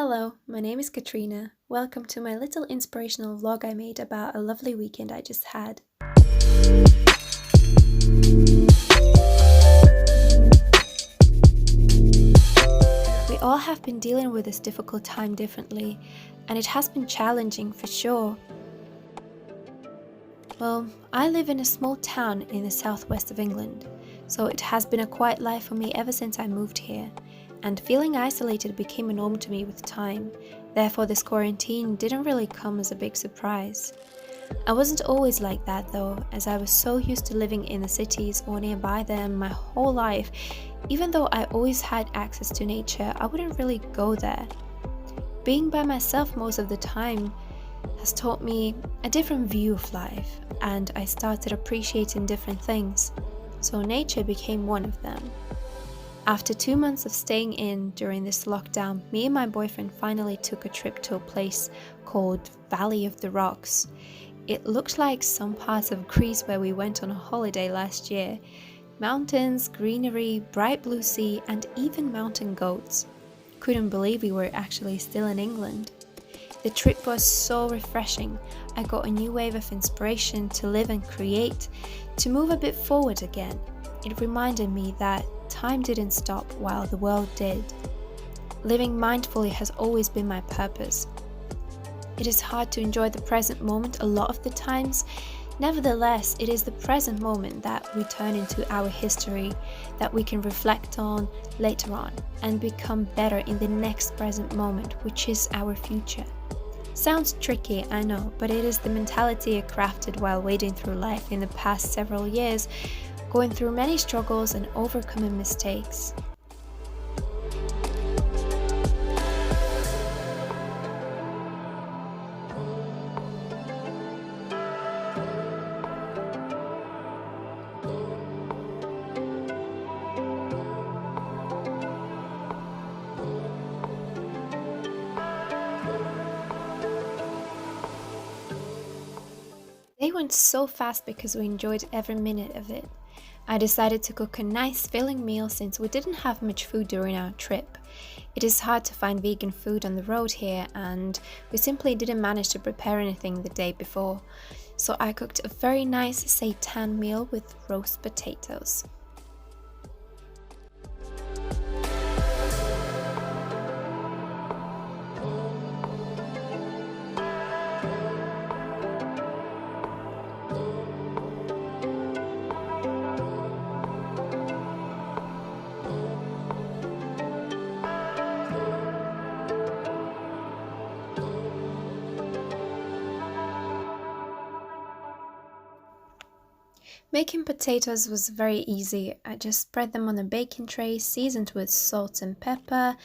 Hello, my name is Katrina. Welcome to my little inspirational vlog I made about a lovely weekend I just had. We all have been dealing with this difficult time differently, and it has been challenging for sure. Well, I live in a small town in the southwest of England, so it has been a quiet life for me ever since I moved here, and feeling isolated became a norm to me with time. Therefore, this quarantine didn't really come as a big surprise. I wasn't always like that though, as I was so used to living in the cities or nearby them my whole life. Even though I always had access to nature, I wouldn't really go there. Being by myself most of the time has taught me a different view of life, and I started appreciating different things, so nature became one of them. After 2 months of staying in during this lockdown, me and my boyfriend finally took a trip to a place called Valley of the Rocks. It looked like some parts of Greece where we went on a holiday last year. Mountains, greenery, bright blue sea, and even mountain goats. Couldn't believe we were actually still in England. The trip was so refreshing. I got a new wave of inspiration to live and create, to move a bit forward again. It reminded me that time didn't stop while the world did. Living mindfully has always been my purpose. It is hard to enjoy the present moment a lot of the times. Nevertheless, it is the present moment that we turn into our history, that we can reflect on later on and become better in the next present moment, which is our future. Sounds tricky, I know, but it is the mentality I crafted while wading through life in the past several years, going through many struggles and overcoming mistakes. They went so fast because we enjoyed every minute of it. I decided to cook a nice filling meal since we didn't have much food during our trip. It is hard to find vegan food on the road here, and we simply didn't manage to prepare anything the day before. So I cooked a very nice seitan meal with roast potatoes. Making potatoes was very easy. I just spread them on a baking tray, seasoned with salt and pepper,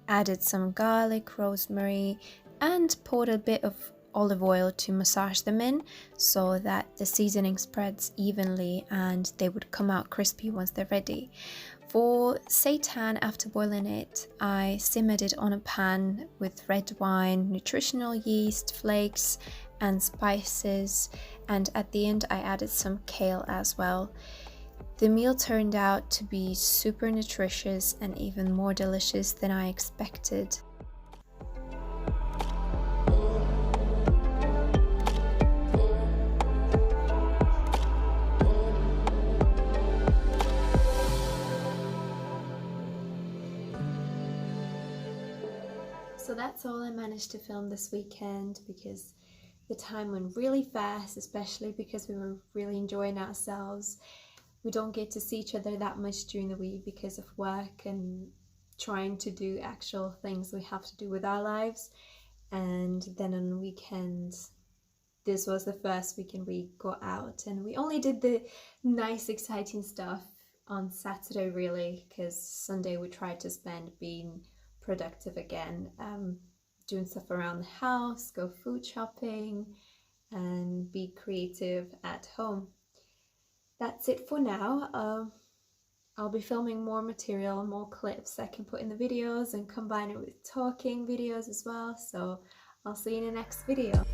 added some garlic, rosemary, and poured a bit of olive oil to massage them in so that the seasoning spreads evenly and they would come out crispy once they're ready. For seitan, after boiling it, I simmered it on a pan with red wine, nutritional yeast, flakes, and spices, and at the end I added some kale as well. The meal turned out to be super nutritious and even more delicious than I expected. So that's all I managed to film this weekend because the time went really fast, especially because we were really enjoying ourselves. We don't get to see each other that much during the week because of work and trying to do actual things we have to do with our lives. And then on weekends, this was the first weekend we got out, and we only did the nice exciting stuff on Saturday really, because Sunday we tried to spend being productive again, doing stuff around the house, go food shopping, and be creative at home. That's it for now. I'll be filming more material, more clips I can put in the videos and combine it with talking videos as well. So I'll see you in the next video.